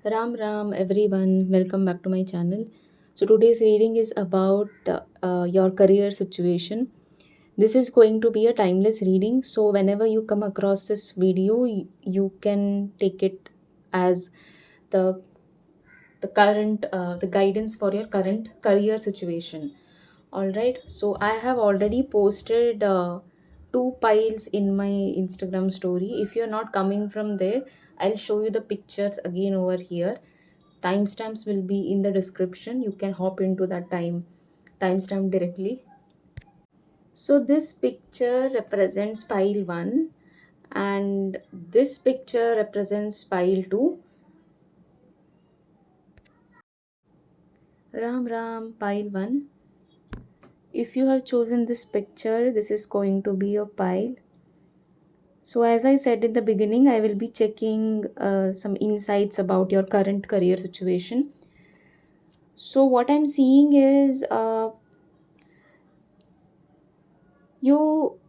Ram Ram everyone, welcome back to my channel. So today's reading is about your career situation. This is going to be a timeless reading, so whenever you come across this video, you can take it as the the guidance for your current career situation. All right, so I have already posted two piles in my Instagram story. If you're not coming from there, I'll show you the pictures again over here. Timestamps will be in the description. You can hop into that timestamp directly. So this picture represents pile 1 and this picture represents pile 2. Ram Ram, pile 1. If you have chosen this picture, this is going to be your pile. So as I said in the beginning, I will be checking some insights about your current career situation. So what I'm seeing is you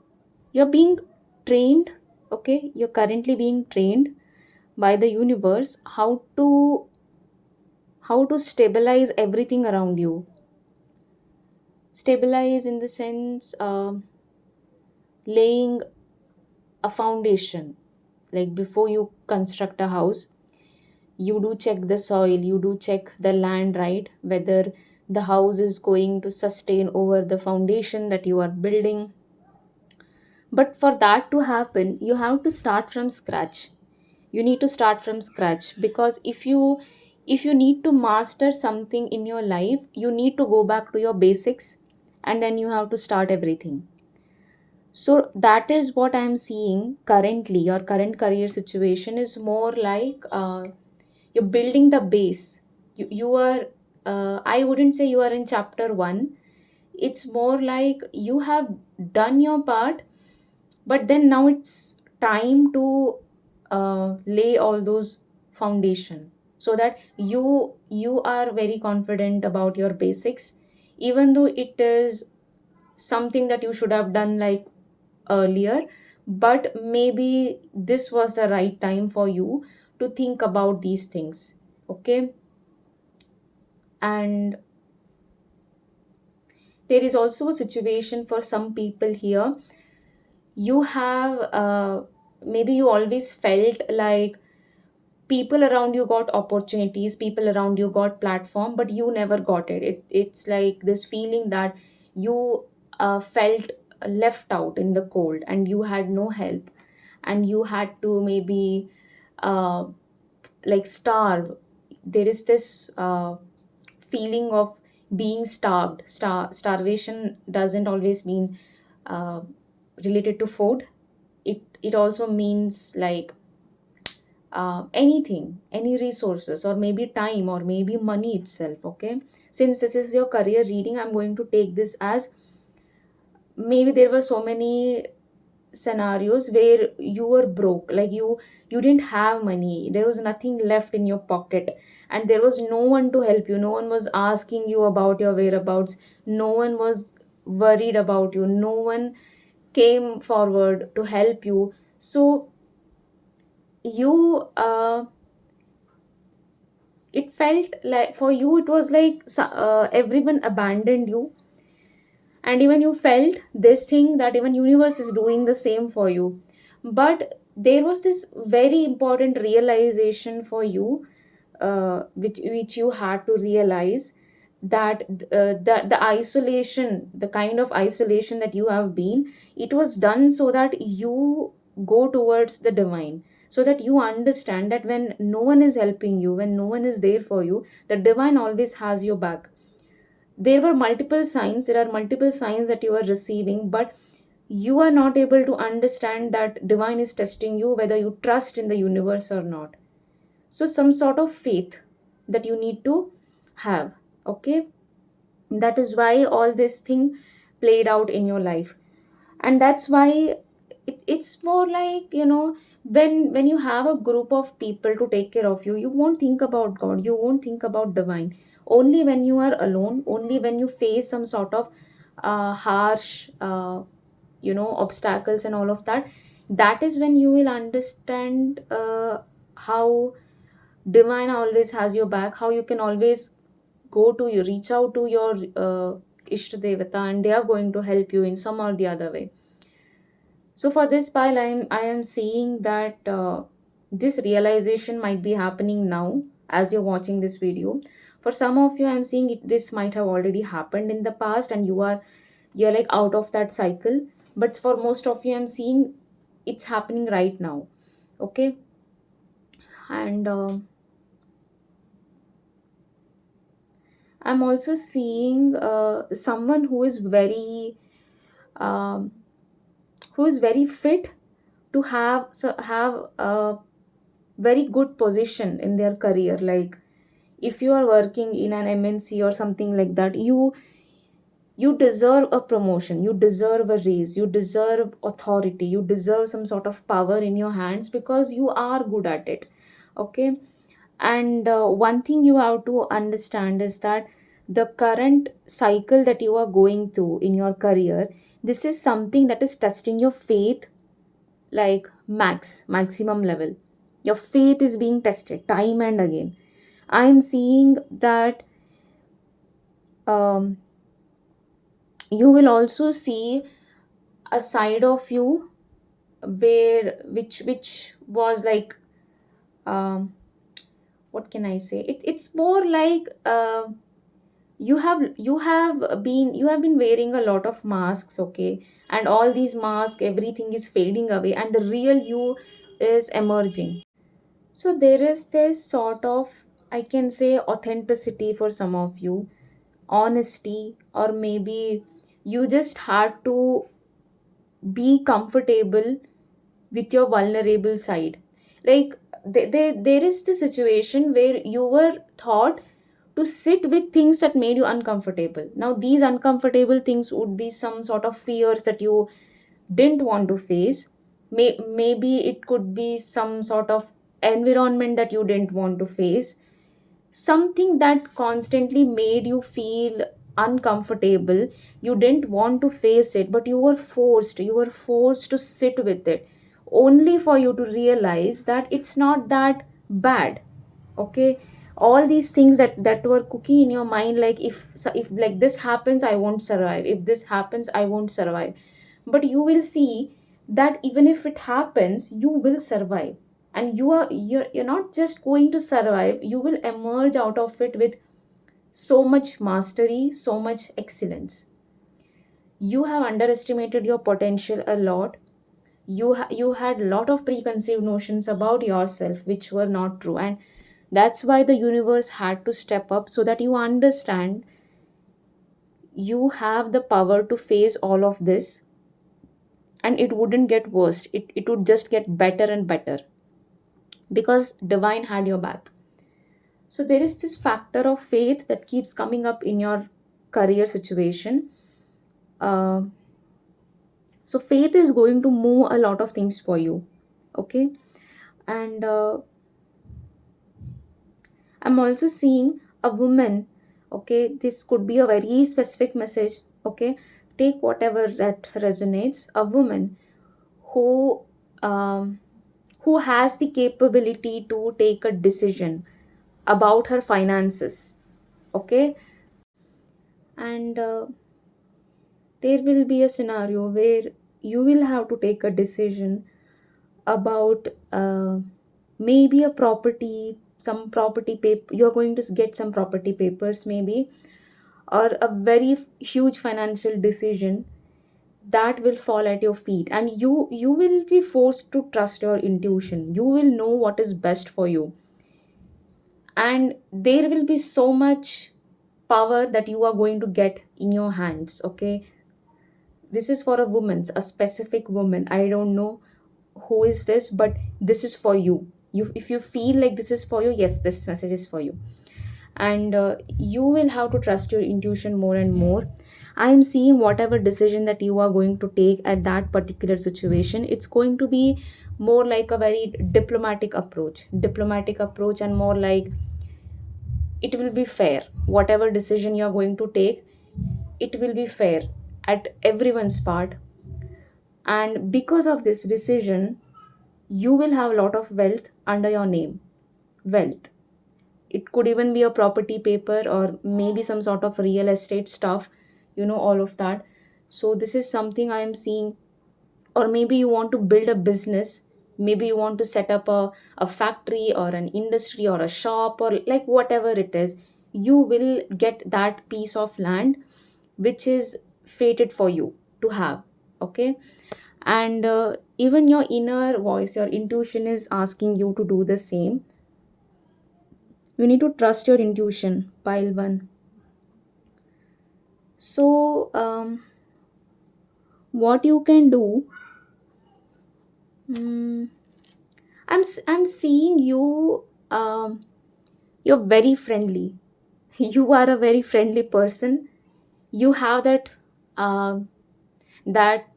you're being trained. Okay, you're currently being trained by the universe how to stabilize everything around you. Stabilize in the sense laying a foundation. Like before you construct a house, you do check the soil, you do check the land, right? Whether the house is going to sustain over the foundation that you are building. But for that to happen, you have to start from scratch. You need to start from scratch, because if you need to master something in your life, you need to go back to your basics, and then you have to start everything. So that is what I'm seeing currently. Your current career situation is more like you're building the base. You are I wouldn't say you are in chapter 1. It's more like you have done your part, but then now it's time to lay all those foundation, so that you are very confident about your basics, even though it is something that you should have done like earlier. But maybe this was the right time for you to think about these things. Okay. And there is also a situation for some people here. You have maybe you always felt like people around you got opportunities, people around you got platform, but you never got it's like this feeling that you felt left out in the cold, and you had no help, and you had to maybe uh, like starve. There is this feeling of being starved. Starvation doesn't always mean uh, related to food. It also means like anything, any resources, or maybe time, or maybe money itself. Okay, since this is your career reading, I'm going to take this as maybe there were so many scenarios where you were broke, like you didn't have money, there was nothing left in your pocket, and there was no one to help you. No one was asking you about your whereabouts, no one was worried about you, no one came forward to help you. So you it felt like for you it was like everyone abandoned you, and even you felt this thing that even universe is doing the same for you. But there was this very important realization for you, which you had to realize, that the isolation, the kind of isolation that you have been, it was done so that you go towards the divine, so that you understand that when no one is helping you, when no one is there for you, the divine always has your back. There are multiple signs that you are receiving, but you are not able to understand that divine is testing you, whether you trust in the universe or not. So some sort of faith that you need to have. Okay, that is why all this thing played out in your life. And that's why it's more like, when you have a group of people to take care of you, you won't think about god, you won't think about divine. Only when you are alone, only when you face some sort of harsh obstacles and all of that, that is when you will understand how Divine always has your back. How you can always go to you, reach out to your ishta devata, and they are going to help you in some or the other way. So for this pile, I am seeing that this realization might be happening now as you're watching this video. For some of you, I'm seeing it, this might have already happened in the past, and you're like out of that cycle. But for most of you, I'm seeing it's happening right now. Okay, and I'm also seeing someone um, who is very fit to have a very good position in their career. Like if you are working in an MNC or something like that, you deserve a promotion, you deserve a raise, you deserve authority, you deserve some sort of power in your hands because you are good at it. Okay, and one thing you have to understand is that the current cycle that you are going through in your career, this is something that is testing your faith, like maximum level. Your faith is being tested time and again. I'm seeing that um, you will also see a side of you where which was like, um, what can I say, it's more like you have been wearing a lot of masks. Okay, and all these masks, everything is fading away and the real you is emerging. So there is this sort of, I can say, authenticity for some of you, honesty, or maybe you just had to be comfortable with your vulnerable side. Like there is the situation where you were taught to sit with things that made you uncomfortable. Now these uncomfortable things would be some sort of fears that you didn't want to face. Maybe it could be some sort of environment that you didn't want to face, something that constantly made you feel uncomfortable. You didn't want to face it, but you were forced to sit with it, only for you to realize that it's not that bad. Okay, all these things that were cooking in your mind, like if like this happens I won't survive, if this happens I won't survive, but you will see that even if it happens you will survive. And you're not just going to survive, you will emerge out of it with so much mastery, so much excellence. You have underestimated your potential a lot. You had a lot of preconceived notions about yourself which were not true, and that's why the universe had to step up so that you understand you have the power to face all of this, and it wouldn't get worse, it would just get better and better because divine had your back. So there is this factor of faith that keeps coming up in your career situation. uh, so faith is going to move a lot of things for you. Okay, and I'm also seeing a woman. Okay, this could be a very specific message. Okay, take whatever that resonates. A woman who um, who has the capability to take a decision about her finances. Okay, and there will be a scenario where you will have to take a decision about maybe a property, some property paper. You're going to get some property papers maybe, or a very huge financial decision that will fall at your feet, and you will be forced to trust your intuition. You will know what is best for you, and there will be so much power that you are going to get in your hands. Okay, this is for a woman, a specific woman. I don't know who is this, but this is for you. If you feel like this is for you, yes, this message is for you. And you will have to trust your intuition more and more. I am seeing whatever decision that you are going to take at that particular situation, it's going to be more like a very diplomatic approach, and more like it will be fair. Whatever decision you are going to take, it will be fair at everyone's part. And because of this decision, you will have a lot of wealth under your name. wealth. It could even be a property paper or maybe some sort of real estate stuff, all of that. So this is something I am seeing. Or maybe you want to build a business, maybe you want to set up a factory or an industry or a shop, or like whatever it is, you will get that piece of land which is fated for you to have. Okay. And even your inner voice, your intuition is asking you to do the same. You need to trust your intuition, pile one. So what you can do, mm, I'm seeing you, you're very friendly. You are a very friendly person. You have um that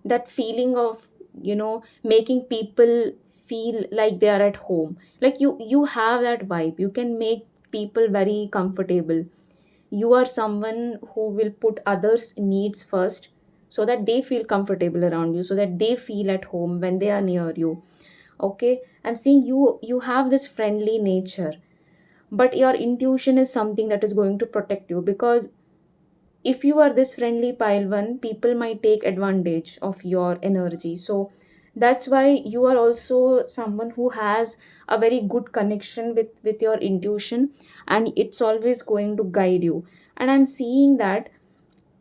that feeling of, making people feel like they are at home. Like you have that vibe. You can make people very comfortable. You are someone who will put others needs first, so that they feel comfortable around you, so that they feel at home when they are near you. Okay. I'm seeing you have this friendly nature, but your intuition is something that is going to protect you, because if you are this friendly pile one, people might take advantage of your energy. So that's why you are also someone who has a very good connection with your intuition, and it's always going to guide you. And I'm seeing that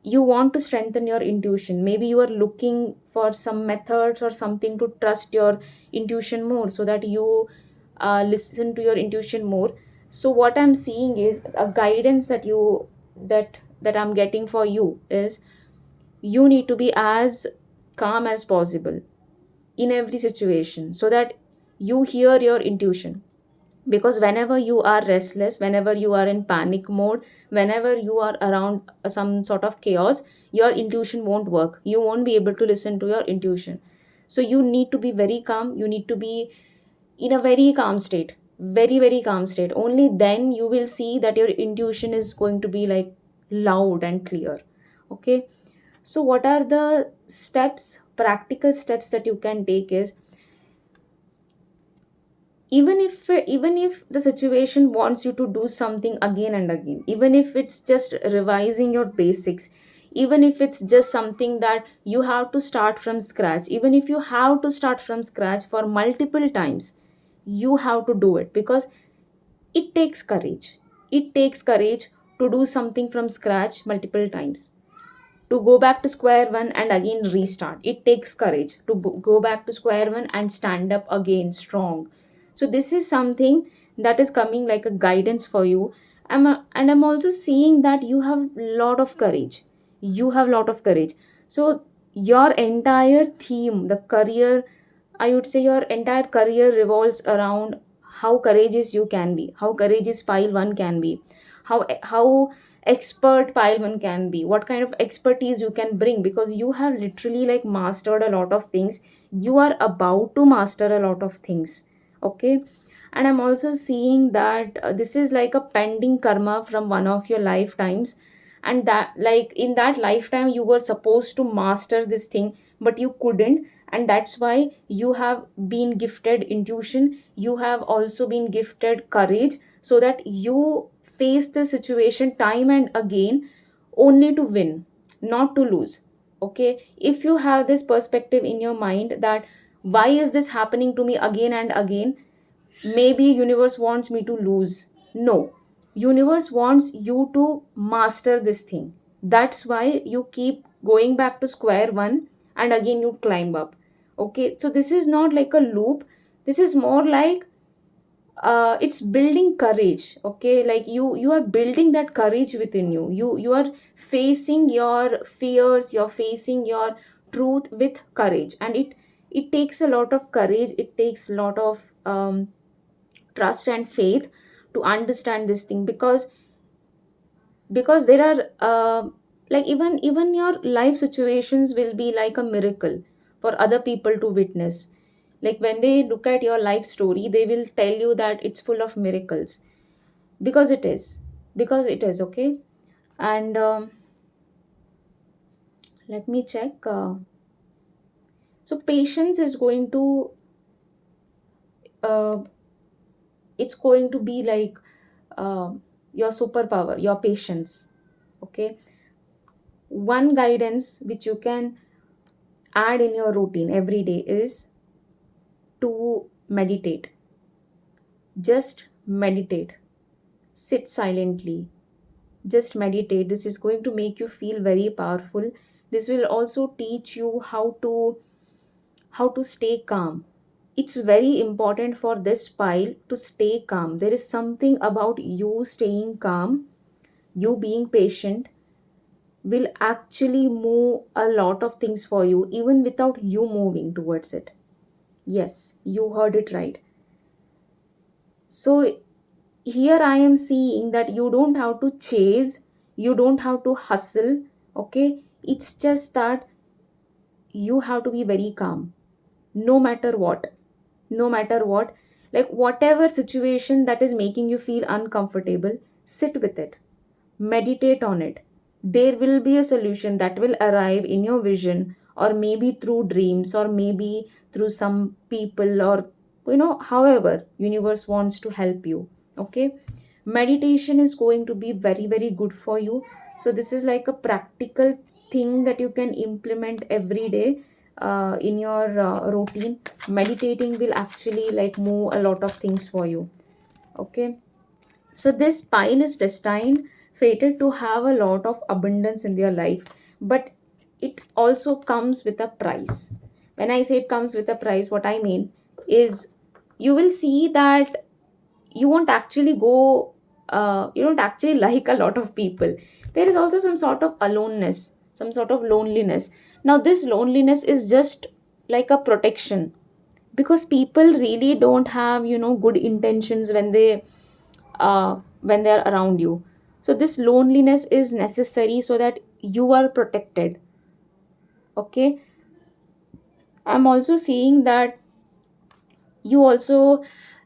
you want to strengthen your intuition. Maybe you are looking for some methods or something to trust your intuition more, so that you listen to your intuition more. So what I'm seeing is a guidance that I'm getting for you is, you need to be as calm as possible in every situation, so that you hear your intuition. Because whenever you are restless, whenever you are in panic mode, whenever you are around some sort of chaos, your intuition won't work. You won't be able to listen to your intuition. So you need to be very calm. You need to be in a very calm state, very very calm state. Only then you will see that your intuition is going to be like loud and clear. Okay. So what are the steps, practical steps that you can take is, even if the situation wants you to do something again and again, even if it's just revising your basics, even if it's just something that you have to start from scratch, even if you have to start from scratch for multiple times, you have to do it. Because it takes courage. It takes courage to do something from scratch multiple times, to go back to square one and again restart. It takes courage to go back to square one and stand up again strong. So this is something that is coming like a guidance for you. And I'm also seeing that you have lot of courage. You have lot of courage. So your entire theme, the career, I would say your entire career revolves around how courageous you can be, how courageous pile one can be, how expert pile one can be, what kind of expertise you can bring, because you have literally like mastered a lot of things. You are about to master a lot of things. Okay. And I'm also seeing that this is like a pending karma from one of your lifetimes, and that like in that lifetime you were supposed to master this thing, but you couldn't. And that's why you have been gifted intuition, you have also been gifted courage, so that you face the situation time and again, only to win, not to lose. Okay. If you have this perspective in your mind that why is this happening to me again and again, maybe universe wants me to lose. No, universe wants you to master this thing. That's why you keep going back to square one, and again you climb up. Okay. So this is not like a loop. This is more like it's building courage. Okay. Like you are building that courage within you. You are facing your fears, you're facing your truth with courage. And it takes a lot of courage, it takes a lot of trust and faith to understand this thing. Because there are like even your life situations will be like a miracle for other people to witness. Like when they look at your life story, they will tell you that it's full of miracles. Because it is. Because it is. Okay. And let me check. So patience is going to uh, it's going to be like uh, your superpower, your patience. Okay, one guidance which you can add in your routine every day is to meditate. Just meditate, sit silently, just meditate. This is going to make you feel very powerful. This will also teach you how to stay calm. It's very important for this pile to stay calm. There is something about you staying calm, you being patient, will actually move a lot of things for you even without you moving towards it. Yes, you heard it right. So here I am seeing that you don't have to chase, you don't have to hustle. Okay, it's just that you have to be very calm, no matter what. No matter what, like whatever situation that is making you feel uncomfortable, sit with it, meditate on it. There will be a solution that will arrive in your vision, or maybe through dreams, or maybe through some people, or however universe wants to help you. Okay, meditation is going to be very very good for you. So this is like a practical thing that you can implement every day in your routine. Meditating will actually like move a lot of things for you. Okay, so this pile is destined, fated to have a lot of abundance in their life, but it also comes with a price. When I say it comes with a price, what I mean is you will see that you won't actually go, you don't actually like a lot of people. There is also some sort of aloneness, some sort of loneliness. Now, this loneliness is just like a protection, because people really don't have good intentions when they're around you. So this loneliness is necessary so that you are protected. Okay, I'm also seeing that you also,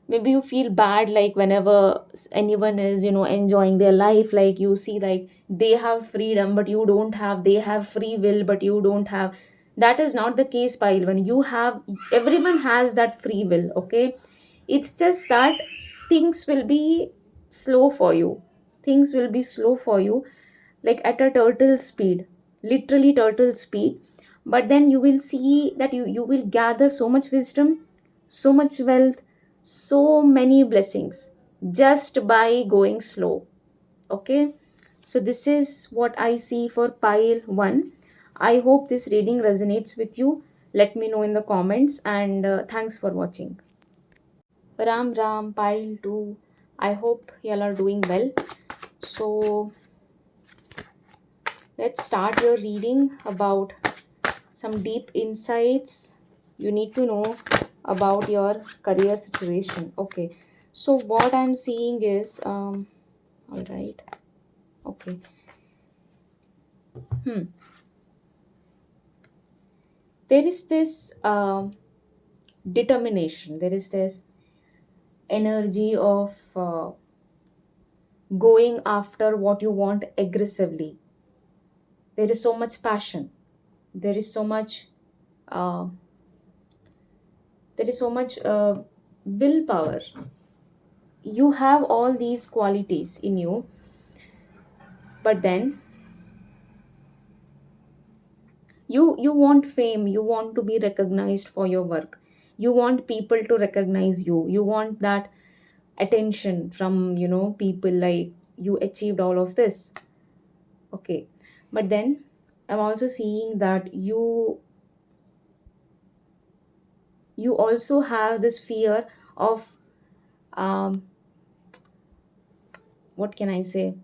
maybe you feel bad like whenever anyone is enjoying their life, like you see like they have freedom but you don't have, they have free will but you don't have. That is not the case, Pile. When you have, everyone has that free will. Okay, it's just that things will be slow for you. Things will be slow for you, like at a turtle speed, literally turtle speed. But then you will see that you will gather so much wisdom, so much wealth, so many blessings, just by going slow. Okay, so this is what I see for pile 1. I hope this reading resonates with you. Let me know in the comments, and thanks for watching. Ram Ram, pile 2. I hope y'all are doing well. So let's start your reading about some deep insights you need to know about your career situation. Okay, so what I'm seeing is, all right, okay, hmm, there is this determination, there is this energy of going after what you want aggressively. There is so much passion, there is so much uh, there is so much willpower. You have all these qualities in you, but then you want fame, you want to be recognized for your work, you want people to recognize you, you want that attention from people, like you achieved all of this. Okay, but then I'm also seeing that you also have this fear of, um what can I say,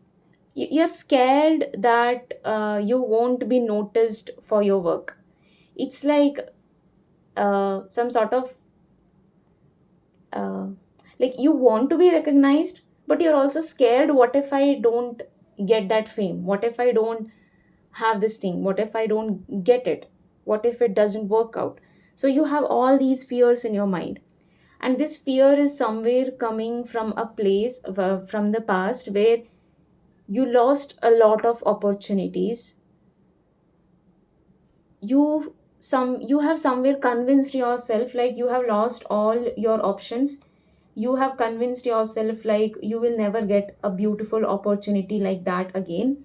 you're scared that you won't be noticed for your work. It's like some sort of, uh, like you want to be recognized, but you're also scared, what if I don't get that fame, what if I don't have this thing, what if I don't get it, what if it doesn't work out. So you have all these fears in your mind, and this fear is somewhere coming from a place from the past, where you lost a lot of opportunities. You you have somewhere convinced yourself like you have lost all your options. You have convinced yourself like you will never get a beautiful opportunity like that again.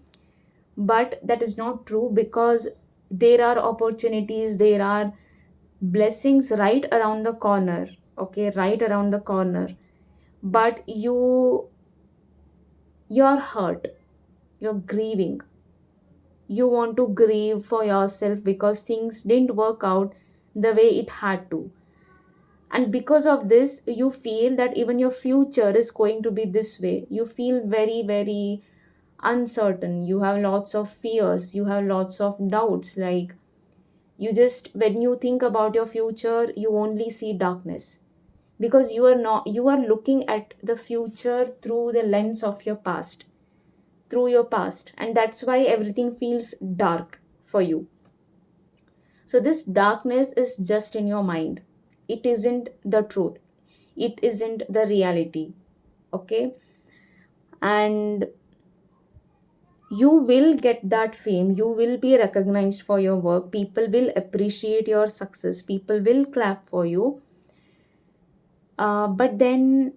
But that is not true, because there are opportunities, there are blessings right around the corner. Okay, right around the corner. But you're hurt, you're grieving, you want to grieve for yourself because things didn't work out the way it had to. And because of this, you feel that even your future is going to be this way. You feel very, very uncertain. You have lots of fears, you have lots of doubts. Like, you just, when you think about your future, you only see darkness, because you are looking at the future through the lens of your past, through your past, and that's why everything feels dark for you. So this darkness is just in your mind. It isn't the truth, it isn't the reality. Okay. And you will get that fame, you will be recognized for your work, people will appreciate your success, people will clap for you. But then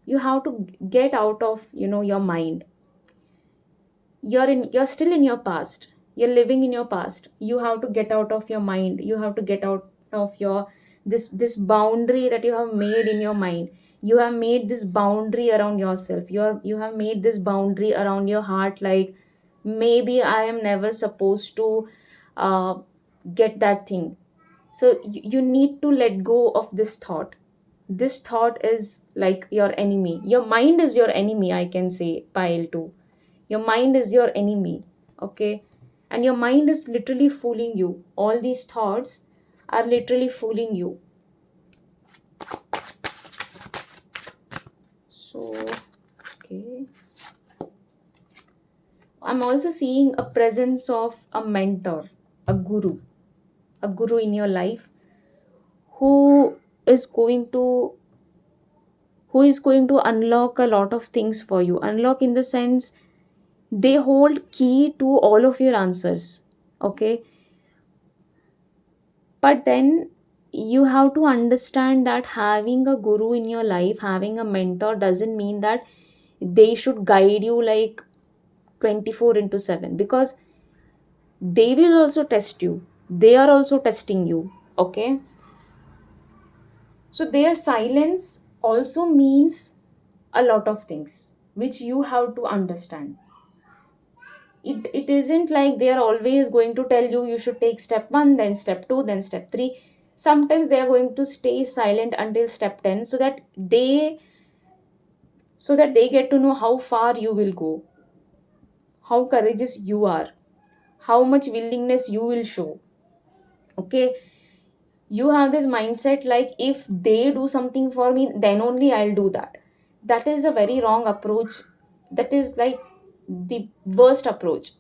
you have to get out of your mind. You're still in your past, you're living in your past. You have to get out of your mind, you have to get out of your this boundary that you have made in your mind. You have made this boundary around yourself, you have made this boundary around your heart, like maybe I am never supposed to uh, get that thing. So you need to let go of this thought. This thought is like your enemy, your mind is your enemy, I can say, pile 2. Your mind is your enemy. Okay. And your mind is literally fooling you. All these thoughts are literally fooling you. So, okay. I'm also seeing a presence of a mentor, a guru, a guru in your life who is going to unlock a lot of things for you. Unlock in the sense, they hold key to all of your answers. Okay. But then you have to understand that having a guru in your life, having a mentor, doesn't mean that they should guide you like 24 into 7, because they will also test you, they are also testing you. Okay. So their silence also means a lot of things which you have to understand. It isn't like they are always going to tell you you should take step 1, then step 2, then step 3. Sometimes they are going to stay silent until step 10, so that they get to know how far you will go, how courageous you are, how much willingness you will show. Okay. You have this mindset like, if they do something for me, then only I'll do that. That is a very wrong approach. That is like the worst approach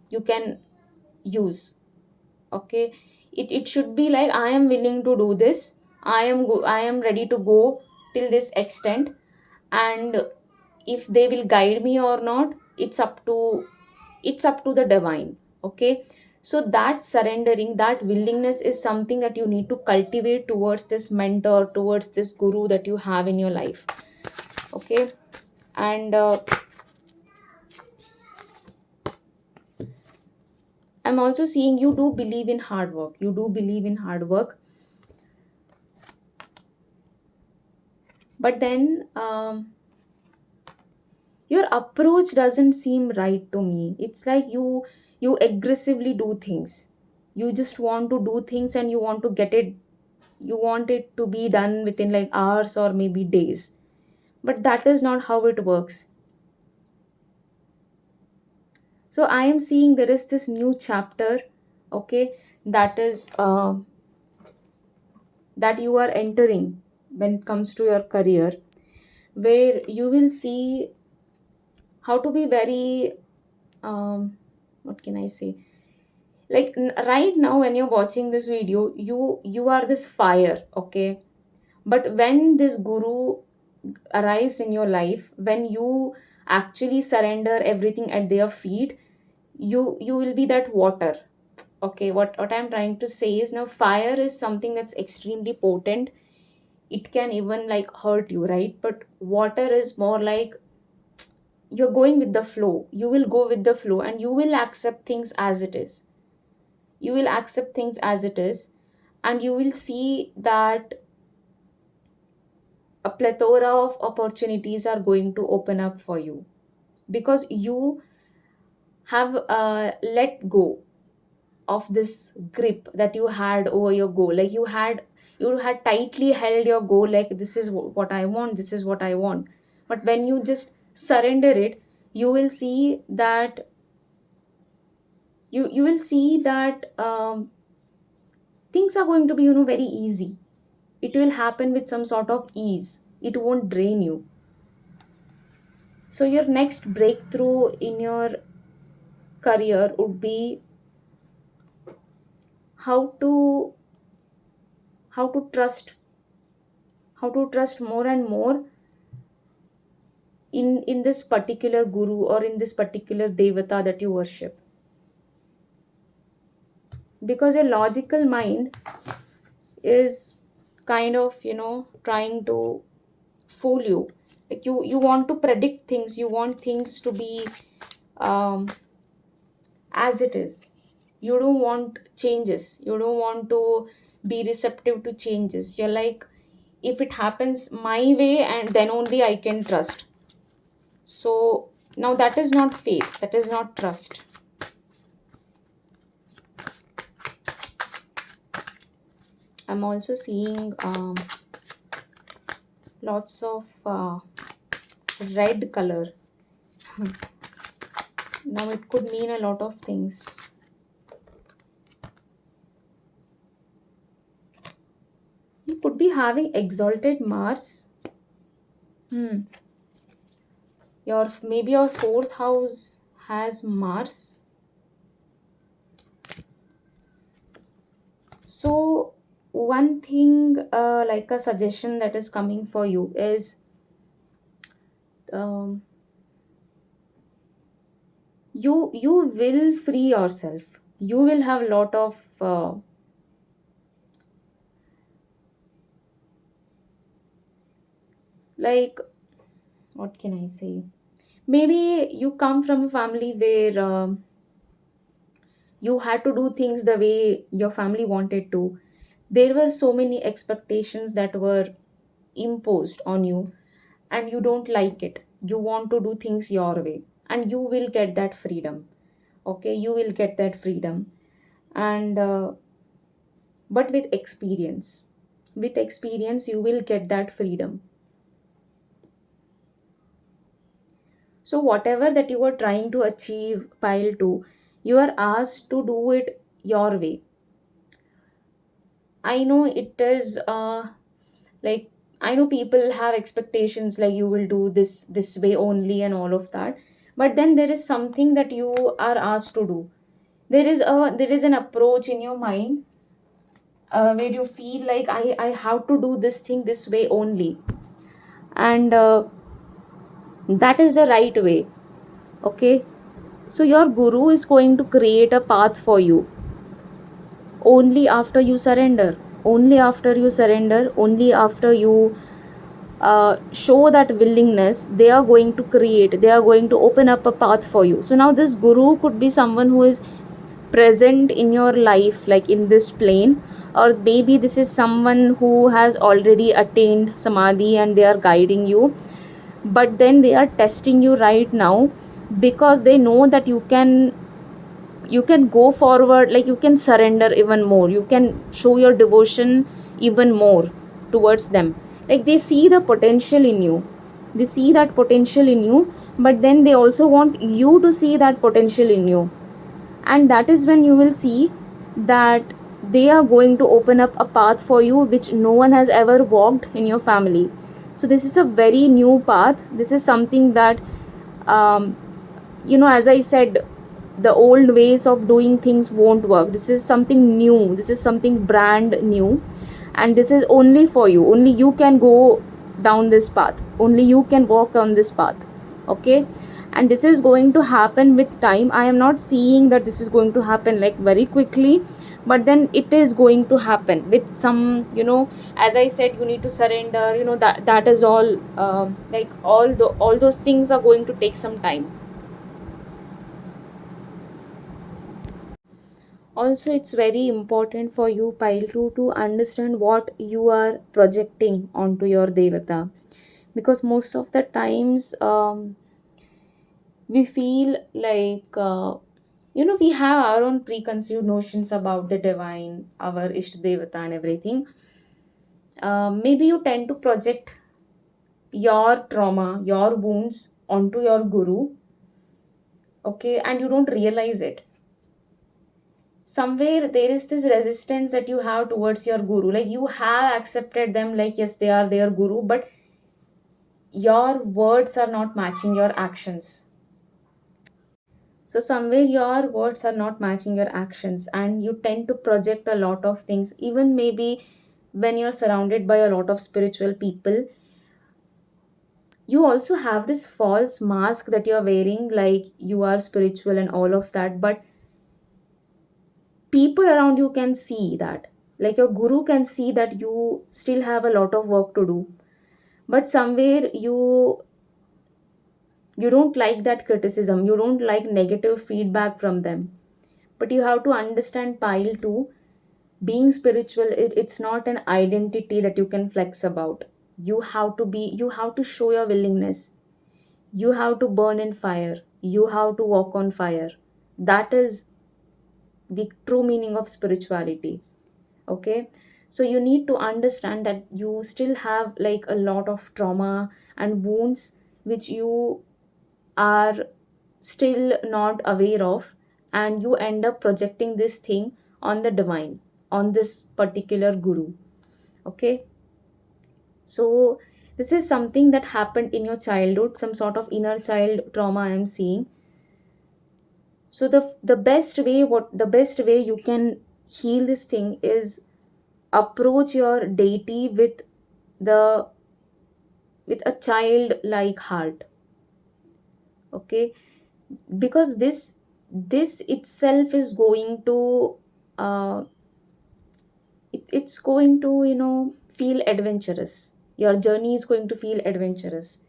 you can use. Okay. It should be like, I am willing to do this, I am ready to go till this extent, and if they will guide me or not, it's up to the divine. Okay. So that surrendering, that willingness is something that you need to cultivate towards this mentor, towards this guru that you have in your life. Okay. And I'm also seeing you do believe in hard work, you do believe in hard work. But then your approach doesn't seem right to me. It's like you aggressively do things, you just want to do things, and you want it to be done within like hours or maybe days. But that is not how it works. So I am seeing there is this new chapter. Okay. That is that you are entering when it comes to your career, where you will see how to be very what can I say, like right now when you're watching this video, you are this fire. Okay. But when this guru arrives in your life, when you actually surrender everything at their feet, you will be that water. Okay, what I'm trying to say is, now fire is something that's extremely potent. It can even like hurt you, right? But water is more like you're going with the flow. You will go with the flow and you will accept things as it is. You will accept things as it is, and you will see that a plethora of opportunities are going to open up for you, because you have let go of this grip that you had over your goal. Like you had tightly held your goal, like this is what I want, this is what I want. But when you just surrender it, you will see that you will see that things are going to be, very easy. It will happen with some sort of ease. It won't drain you. So your next breakthrough in your career would be how to how to trust how to trust more and more in this particular guru or in this particular devata that you worship. Because your logical mind is kind of, trying to fool you. Like you want to predict things, you want things to be um, as it is. You don't want changes, you don't want to be receptive to changes. You're like, if it happens my way, and then only I can trust. So now that is not faith, that is not trust. I'm also seeing lots of red color. Now it could mean a lot of things. You could be having exalted Mars. Hmm. Maybe your fourth house has Mars. So one thing, like a suggestion that is coming for you is, um, you will free yourself. You will have a lot of like, what can I say? Maybe you come from a family where you had to do things the way your family wanted to. There were so many expectations that were imposed on you, and you don't like it. You want to do things your way, and you will get that freedom. Okay, you will get that freedom. And but with experience you will get that freedom. So whatever that you are trying to achieve, pile to, you are asked to do it your way. I know it is like, I know people have expectations like you will do this way only and all of that. But then there is something that you are asked to do. There is an approach in your mind where you feel like, I have to do this thing this way only. And that is the right way. Okay, so your guru is going to create a path for you only after you surrender. Only after you surrender, only after you show that willingness, they are going to create, they are going to open up a path for you. So now this guru could be someone who is present in your life, like in this plane, or maybe this is someone who has already attained samadhi and they are guiding you. But then they are testing you right now, because they know that you can go forward, like you can surrender even more, you can show your devotion even more towards them. Like they see the potential in you, they see that potential in you, but then they also want you to see that potential in you. And that is when you will see that they are going to open up a path for you which no one has ever walked in your family. So this is a very new path. This is something that, um, as I said, the old ways of doing things won't work. This is something new, this is something brand new, and this is only for you. Only you can go down this path, only you can walk on this path. Okay, and this is going to happen with time. I am not seeing that this is going to happen like very quickly, but then it is going to happen with some, as I said, you need to surrender, that is all. Like all those things are going to take some time. Also, it's very important for you, pile 2, to understand what you are projecting onto your devata, because most of the times we feel like we have our own preconceived notions about the divine, our ishta devata and everything. Maybe you tend to project your trauma, your wounds onto your guru, okay, and you don't realize it. Somewhere there is this resistance that you have towards your guru, like you have accepted them, like yes, they are their guru, but your words are not matching your actions. So somewhere your words are not matching your actions, and you tend to project a lot of things. Even maybe when you're surrounded by a lot of spiritual people, you also have this false mask that you're wearing, like you are spiritual and all of that. But people around you can see that, like your guru can see that you still have a lot of work to do. But somewhere you don't like that criticism, you don't like negative feedback from them. But you have to understand, pile 2, being spiritual, it's not an identity that you can flex about. You have to show your willingness. You have to burn in fire, you have to walk on fire. That is the true meaning of spirituality. Okay, so you need to understand that you still have like a lot of trauma and wounds which you are still not aware of, and you end up projecting this thing on the divine, on this particular guru. Okay, so this is something that happened in your childhood, some sort of inner child trauma I am seeing. So the best way you can heal this thing is approach your deity the with a child like heart. Okay, because this itself is going to it's going to feel adventurous. Your journey is going to feel adventurous,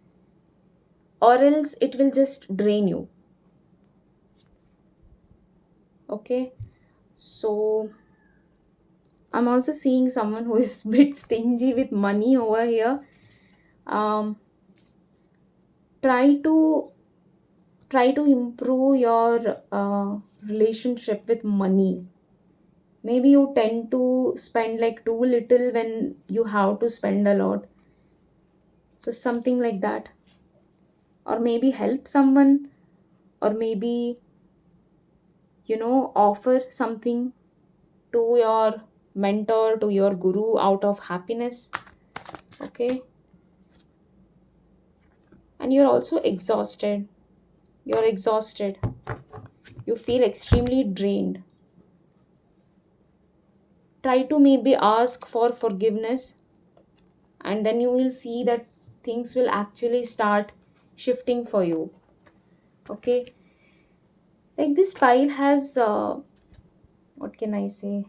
or else it will just drain you. Okay, so I'm also seeing someone who is bit stingy with money over here. um try to try to improve your relationship with money. Maybe you tend to spend like too little when you have to spend a lot. So something like that, or maybe help someone, or maybe offer something to your mentor, to your guru, out of happiness. Okay, and you're exhausted, you feel extremely drained. Try to maybe ask for forgiveness, and then you will see that things will actually start shifting for you. Okay, like this pile has what can I say,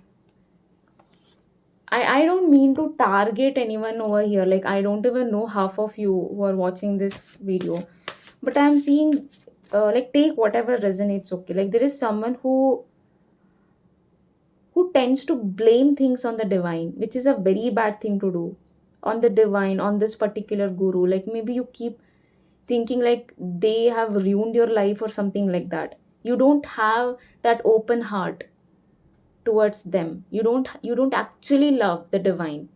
I don't mean to target anyone over here. Like I don't even know half of you who are watching this video, but I'm seeing like take whatever resonates. Okay, like there is someone who tends to blame things on the divine, which is a very bad thing to do. On the divine, on this particular guru, like maybe you keep thinking like they have ruined your life or something like that. You don't have that open heart towards them. You don't actually love the divine,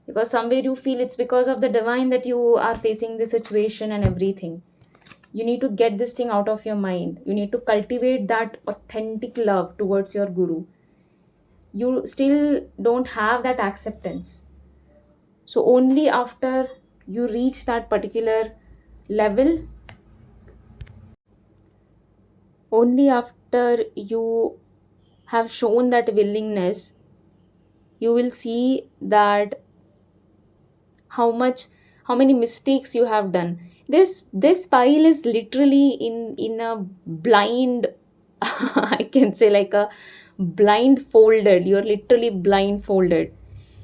because somewhere you feel it's because of the divine that you are facing this situation and everything. You need to get this thing out of your mind. You need to cultivate that authentic love towards your guru. You still don't have that acceptance. So only after you reach that particular level, only after you have shown that willingness, you will see that how much how many mistakes you have done. This pile is literally in a blind I can say like a blindfolded. You're literally blindfolded.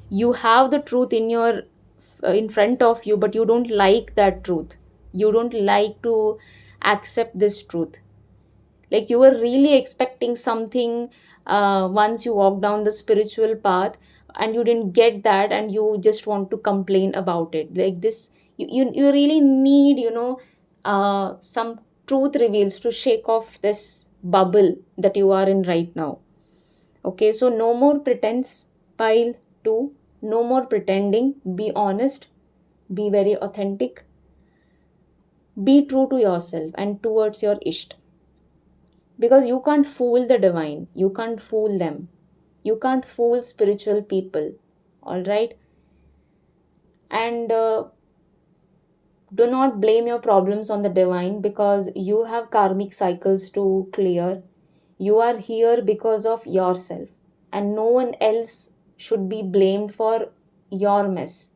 You have the truth in front of you, but you don't like that truth. You don't like to accept this truth. Like you were really expecting something once you walk down the spiritual path, and you didn't get that, and you just want to complain about it. Like this, you really need, some truth reveals to shake off this bubble that you are in right now. Okay, so no more pretense, pile 2. No more pretending. Be honest, be very authentic, be true to yourself and towards your isht. Because you can't fool the divine, you can't fool them, you can't fool spiritual people. All right. And do not blame your problems on the divine, because you have karmic cycles to clear. You are here because of yourself, and no one else should be blamed for your mess.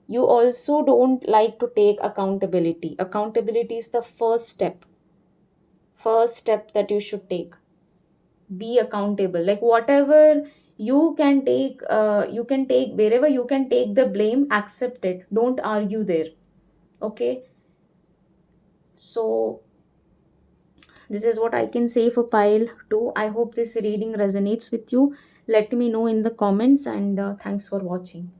You also don't like to take accountability. Accountability is the first step that you should take. Be accountable. Like whatever you can take, wherever you can take the blame, accept it, don't argue there. Okay, so this is what I can say for pile 2. I hope this reading resonates with you. Let me know in the comments, and thanks for watching.